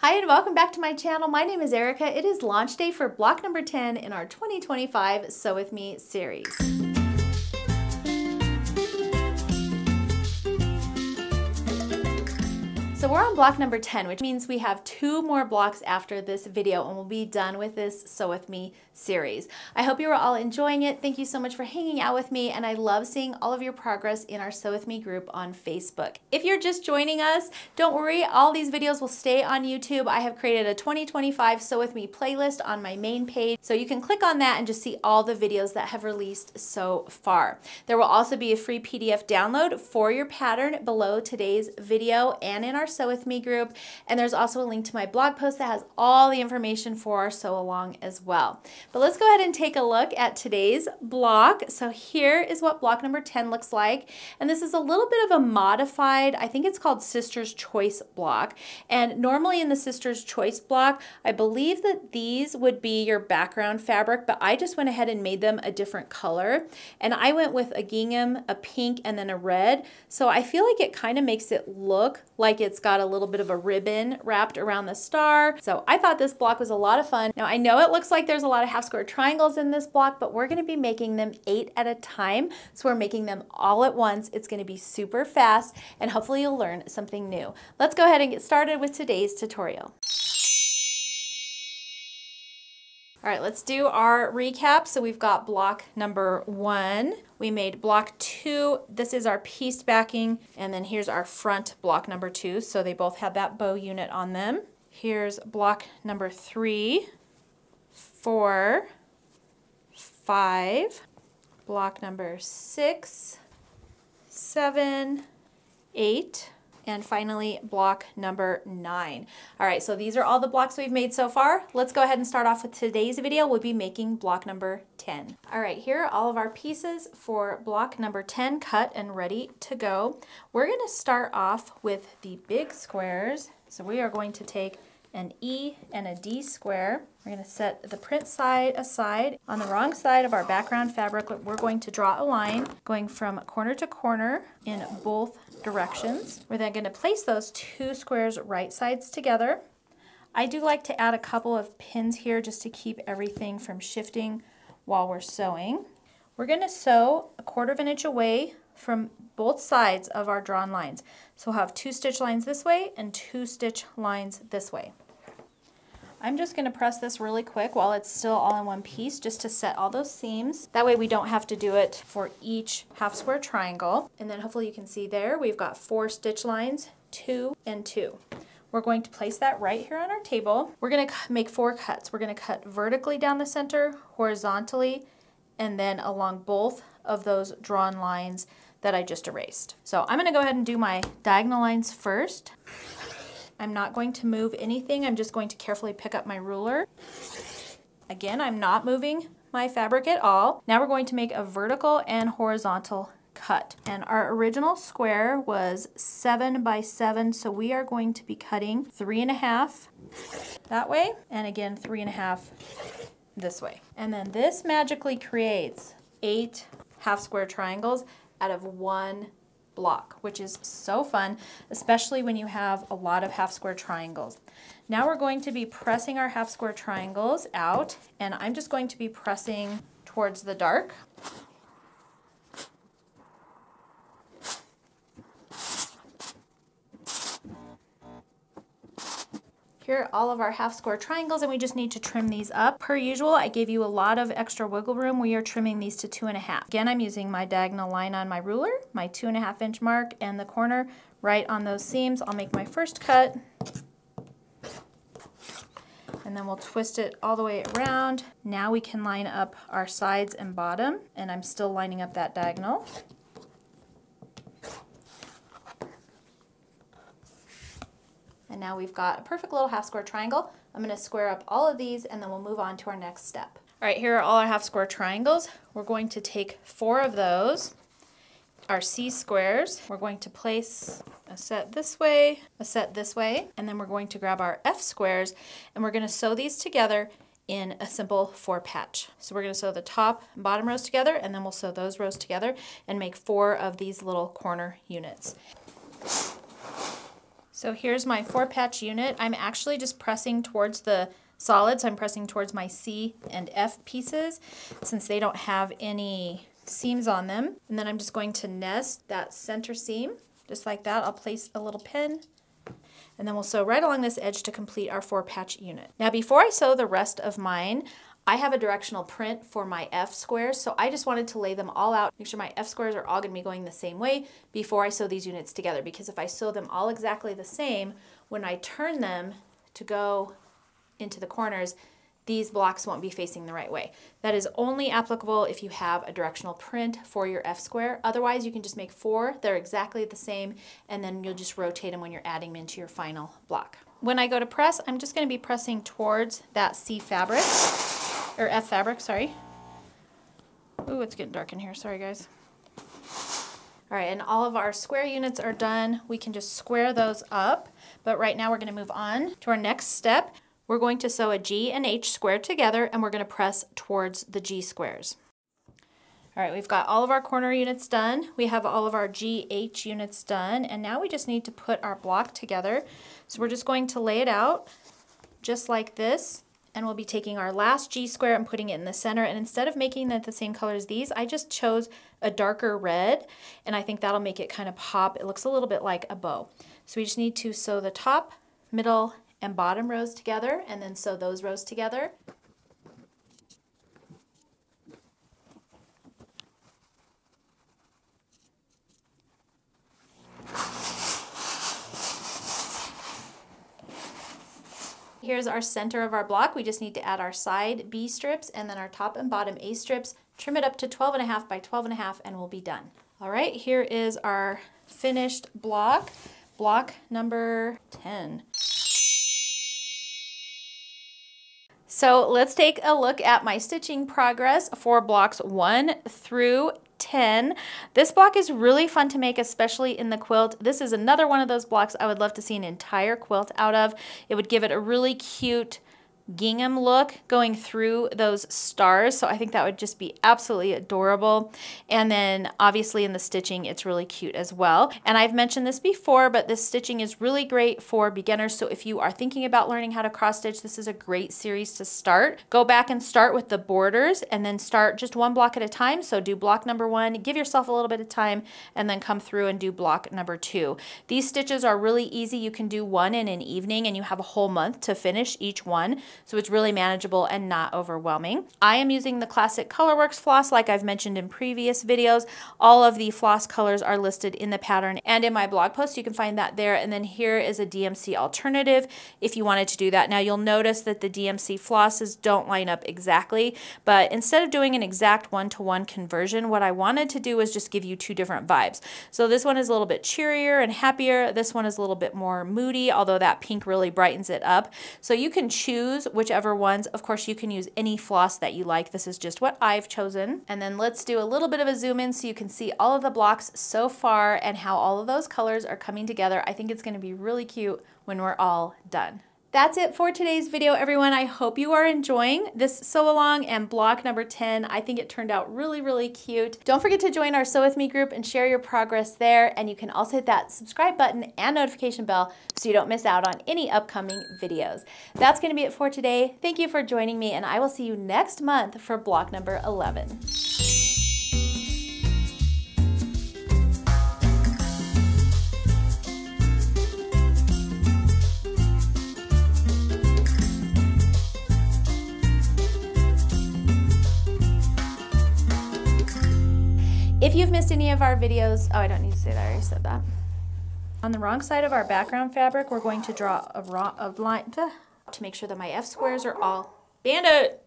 Hi and welcome back to my channel. My name is Erica. It is launch day for block number 10 in our 2025 Sew With Me series. So we're on block number 10, which means we have 2 more blocks after this video and we'll be done with this Sew With Me series. I hope you are all enjoying it. Thank you so much for hanging out with me, and I love seeing all of your progress in our Sew With Me group on Facebook. If you're just joining us, don't worry, all these videos will stay on YouTube. I have created a 2025 Sew With Me playlist on my main page, so you can click on that and just see all the videos that have released so far. There will also be a free PDF download for your pattern below today's video and in our Sew With Me group, and there's also a link to my blog post that has all the information for our sew along as well. But let's go ahead and take a look at today's block. So here is what block number 10 looks like, and this is a little bit of a modified, I think it's called Sister's Choice block. And normally in the Sister's Choice block, I believe that these would be your background fabric, but I just went ahead and made them a different color, and I went with a gingham, a pink, and then a red. So I feel like it kind of makes it look like it's got a little bit of a ribbon wrapped around the star. So I thought this block was a lot of fun. Now I know it looks like there's a lot of half square triangles in this block, but we're going to be making them 8 at a time. So we're making them all at once. It's going to be super fast, and hopefully you'll learn something new. Let's go ahead and get started with today's tutorial. All right, let's do our recap. So we've got block number 1. We made block 2. This is our pieced backing, and then here's our front block number 2. So they both have that bow unit on them. Here's block number 3, 4, 5, block number 6, 7, 8, and finally block number 9. All right, so these are all the blocks we've made so far. Let's go ahead and start off with today's video. We'll be making block number 10. All right, here are all of our pieces for block number 10 cut and ready to go. We're going to start off with the big squares. So we are going to take an E and a D square. We're going to set the print side aside. On the wrong side of our background fabric, we're going to draw a line going from corner to corner in both directions. We're then going to place those 2 squares right sides together. I do like to add a couple of pins here just to keep everything from shifting while we're sewing. We're going to sew 1/4 inch away from both sides of our drawn lines. So we'll have 2 stitch lines this way and 2 stitch lines this way. I'm just going to press this really quick while it's still all in one piece just to set all those seams. That way we don't have to do it for each half square triangle. And then hopefully you can see there we've got 4 stitch lines, 2 and 2. We're going to place that right here on our table. We're going to make 4 cuts. We're going to cut vertically down the center, horizontally, and then along both of those drawn lines that I just erased. So I'm going to go ahead and do my diagonal lines first. I'm not going to move anything. I'm just going to carefully pick up my ruler. Again, I'm not moving my fabric at all. Now we're going to make a vertical and horizontal cut. And our original square was 7 by 7, so we are going to be cutting 3.5 that way, and again 3.5 this way. And then this magically creates 8 half square triangles out of 1 block, which is so fun, especially when you have a lot of half square triangles. Now we're going to be pressing our half square triangles out, and I'm just going to be pressing towards the dark. Here are all of our half square triangles, and we just need to trim these up. Per usual, I gave you a lot of extra wiggle room. We are trimming these to 2.5. Again, I'm using my diagonal line on my ruler, my 2.5 inch mark, and the corner right on those seams. I'll make my first cut, and then we'll twist it all the way around. Now we can line up our sides and bottom, and I'm still lining up that diagonal. And now we've got a perfect little half square triangle. I'm going to square up all of these, and then we'll move on to our next step. All right, here are all our half square triangles. We're going to take 4 of those, our C squares. We're going to place a set this way, a set this way, and then we're going to grab our F squares, and we're going to sew these together in a simple 4 patch. So we're going to sew the top and bottom rows together, and then we'll sew those rows together and make 4 of these little corner units. So here's my 4-patch unit. I'm actually just pressing towards the solids. I'm pressing towards my C and F pieces since they don't have any seams on them. And then I'm just going to nest that center seam just like that. I'll place a little pin and then we'll sew right along this edge to complete our 4-patch unit. Now before I sew the rest of mine, I have a directional print for my F squares, so I just wanted to lay them all out, make sure my F squares are all going to be going the same way before I sew these units together, because if I sew them all exactly the same, when I turn them to go into the corners, these blocks won't be facing the right way. That is only applicable if you have a directional print for your F square. Otherwise, you can just make 4, they're exactly the same, and then you'll just rotate them when you're adding them into your final block. When I go to press, I'm just going to be pressing towards that C fabric. Or F fabric, sorry. Ooh, it's getting dark in here. Sorry, guys. All right, and all of our square units are done. We can just square those up. But right now we're going to move on to our next step. We're going to sew a G and H square together, and we're going to press towards the G squares. All right, we've got all of our corner units done. We have all of our GH units done, and now we just need to put our block together. So we're just going to lay it out just like this. And we'll be taking our last G square and putting it in the center. And instead of making it the same color as these, I just chose a darker red. And I think that'll make it kind of pop. It looks a little bit like a bow. So we just need to sew the top, middle, and bottom rows together, and then sew those rows together. Here's our center of our block. We just need to add our side B strips and then our top and bottom A strips, trim it up to 12.5 by 12.5, and we'll be done. All right, here is our finished block, block number 10. So let's take a look at my stitching progress for blocks 1 through 10. This block is really fun to make, especially in the quilt. This is another one of those blocks I would love to see an entire quilt out of. It would give it a really cute gingham look going through those stars, so I think that would just be absolutely adorable. And then obviously in the stitching it's really cute as well. And I've mentioned this before, but this stitching is really great for beginners, so if you are thinking about learning how to cross stitch, this is a great series to start. Go back and start with the borders and then start just one block at a time. So do block number 1, give yourself a little bit of time, and then come through and do block number 2. These stitches are really easy. You can do one in an evening and you have a whole month to finish each one. So it's really manageable and not overwhelming. I am using the Classic Colorworks floss like I've mentioned in previous videos. All of the floss colors are listed in the pattern and in my blog post. You can find that there. And then here is a DMC alternative if you wanted to do that. Now you'll notice that the DMC flosses don't line up exactly, but instead of doing an exact one-to-one conversion, what I wanted to do was just give you 2 different vibes. So this one is a little bit cheerier and happier. This one is a little bit more moody, although that pink really brightens it up. So you can choose whichever ones. Of course, you can use any floss that you like. This is just what I've chosen. And then let's do a little bit of a zoom in so you can see all of the blocks so far and how all of those colors are coming together. I think it's going to be really cute when we're all done. That's it for today's video, everyone. I hope you are enjoying this sew along and block number 10. I think it turned out really, really cute. Don't forget to join our Sew With Me group and share your progress there. And you can also hit that subscribe button and notification bell so you don't miss out on any upcoming videos. That's going to be it for today. Thank you for joining me, and I will see you next month for block number 11. If you've missed any of our videos, oh, I don't need to say that, I already said that. On the wrong side of our background fabric, we're going to draw a line to make sure that my F squares are all banded.